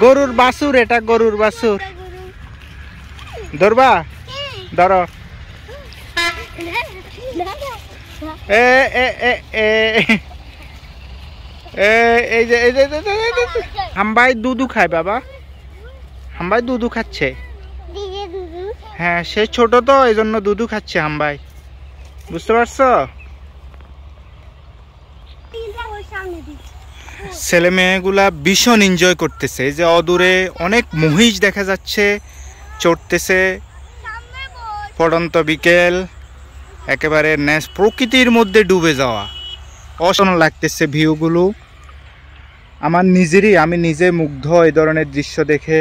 গরুর বাছুর, এটা গরুর বাছুর। ধরবা, ধরো। হাম্বাই দুধু খায় বাবা, হাম্বাই দুধু খাচ্ছে। হ্যাঁ, সে ছোট তো এই জন্য দুধু খাচ্ছে হাম্বাই, বুঝতে পারছো? ছেলে মেয়েগুলা ভীষণ এনজয় করতেছে। এই যে অদূরে অনেক মহিষ দেখা যাচ্ছে, চড়তেছে। পড়ন্ত বিকেল, একেবারে প্রকৃতির মধ্যে ডুবে যাওয়া, অসাধারণ লাগতেছে ভিউগুলো। আমার নিজেরই, আমি নিজে মুগ্ধ এই ধরনের দৃশ্য দেখে।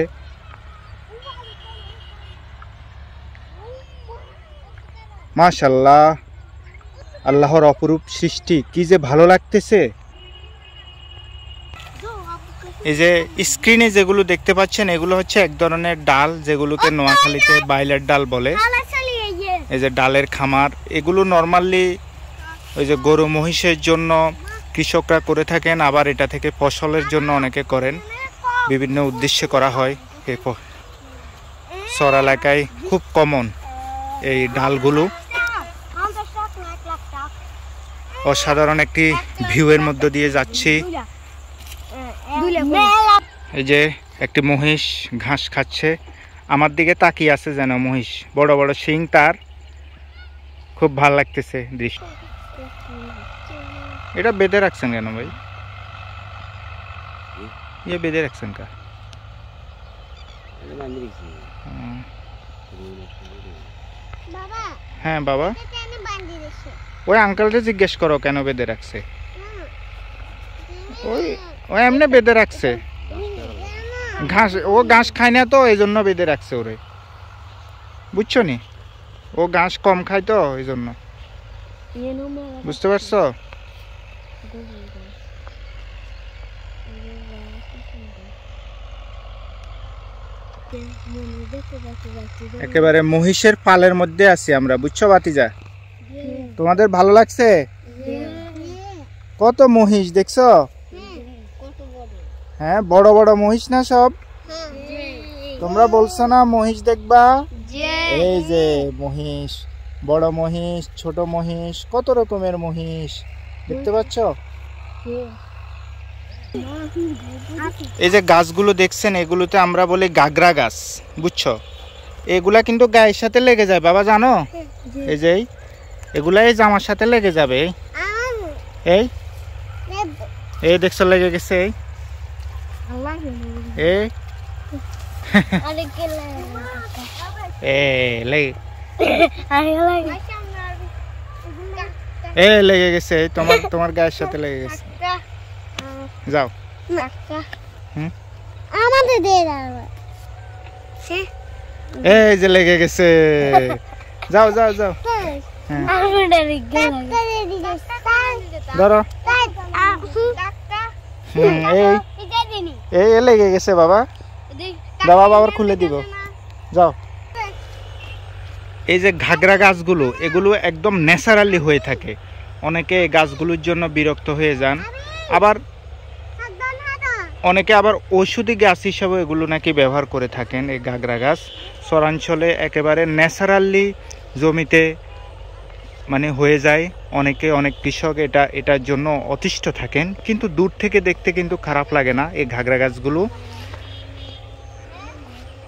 মাশাআল্লাহ, আল্লাহর অপরূপ সৃষ্টি, কি যে ভালো লাগতেছে। এই যে স্ক্রিনে যেগুলো দেখতে পাচ্ছেন, এগুলো হচ্ছে এক ধরনের ডাল, যেগুলোকে নোয়াখালীতে বাইলের ডাল বলে। এই যে ডালের খামার, এগুলো নর্মালি ওই যে গরু মহিষের জন্য কৃষকরা করে থাকেন, আবার এটা থেকে ফসলের জন্য অনেকে করেন, বিভিন্ন উদ্দেশ্যে করা হয়। এই শহর এলাকায় খুব কমন এই ডালগুলো। অসাধারণ একটি ভিউয়ের মধ্য দিয়ে যাচ্ছি। এই যে একটি মহিষ ঘাস খাচ্ছে, আমার দিকে তাকিয়ে আছে যেন। মহিষ বড় বড় শিং তার, খুব ভালো লাগতেছে দৃশ্য। এটা বেঁধে রাখছেন কেন ভাই? ইয়ে বেঁধে রাখছেন কা? হ্যাঁ বাবা, ওই আঙ্কেলকে জিজ্ঞেস করো কেন বেঁধে রাখছে। ওই ওই এমনি বেঁধে রাখছে, ঘাস, ও ঘাস খায় না তো এই জন্য বেঁধে রাখছে ওরে, বুঝছো নি? ও ঘাস কম খায় তো এই জন্য, বুঝতে পারছো? একেবারে মহিষের পালের মধ্যে আছি আমরা, বুঝছো বাতিজা? তোমাদের ভালো লাগছে? কত মহিষ দেখছো? হ্যাঁ, বড় বড় মহিষ না সব? তোমরা বলছো না মহিষ দেখবা? এই যে মহিষ, বড় মহিষ, ছোট মহিষ, কত রকমের মহিষ দেখতে পাচ্ছ? এই যে গাছগুলো দেখছেন, এগুলোতে আমরা বলি গাগরা গাছ, বুঝছো? এগুলা কিন্তু গায়ের সাথে লেগে যায় বাবা, জানো? এই যে এগুলা এই জামার সাথে লেগে যাবে। এই এই দেখছো লেগে গেছে। এই লেগে গেছে, তোমার তোমার গায়ের সাথে লেগে গেছে। যাও, এই যে লেগে গেছে, যাও যাও যাও। ধরো, এই লেগে গেছে বাবা, দাও বাবা, আবার খুলে দিব, যাও। এই যে ঘাগরা গাছগুলো, এগুলো একদম ন্যাচারালি হয়ে থাকে। অনেকে এই গাছগুলোর জন্য বিরক্ত হয়ে যান, আবার অনেকে আবার ঔষধি গাছ হিসাবে এগুলো নাকি ব্যবহার করে থাকেন। এই ঘাগরা গাছ শহরাঞ্চলে একেবারে ন্যাচারালি জমিতে মানে হয়ে যায়। অনেকে, অনেক কৃষক এটার জন্য অতিষ্ঠ থাকেন, কিন্তু দূর থেকে দেখতে কিন্তু খারাপ লাগে না এই ঘাগরা গাছগুলো।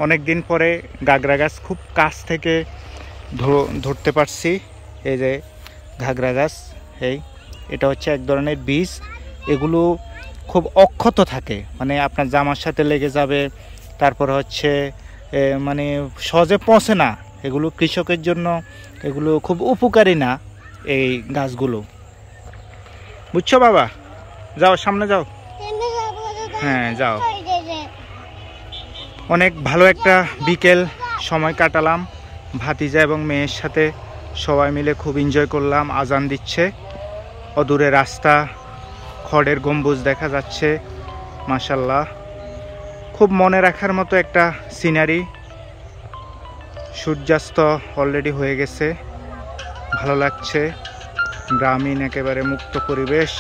অনেক দিন পরে ঘাগরা গাছ খুব কাছ থেকে ধরতে পারছি। এই যে ঘাগরা গাছ, এটা হচ্ছে এক ধরনের বীজ। এগুলো খুব অক্ষত থাকে, মানে আপনার জামার সাথে লেগে যাবে, তারপর হচ্ছে মানে সহজে পচে না। এগুলো কৃষকের জন্য এগুলো খুব উপকারী না এই গাছগুলো, বুঝছো বাবা? যাও সামনে যাও, হ্যাঁ যাও। অনেক ভালো একটা বিকেল সময় কাটালাম ভাতিজা এবং মেয়ের সাথে, সবাই মিলে খুব এনজয় করলাম। আজান দিচ্ছে, অদূরে রাস্তা, খড়ের গম্বুজ দেখা যাচ্ছে। মাশাআল্লাহ, খুব মনে রাখার মতো একটা সিনারি। সূর্যাস্ত অলরেডি হয়ে গেছে, ভালো লাগছে। গ্রামীণ একেবারে মুক্ত পরিবেশ।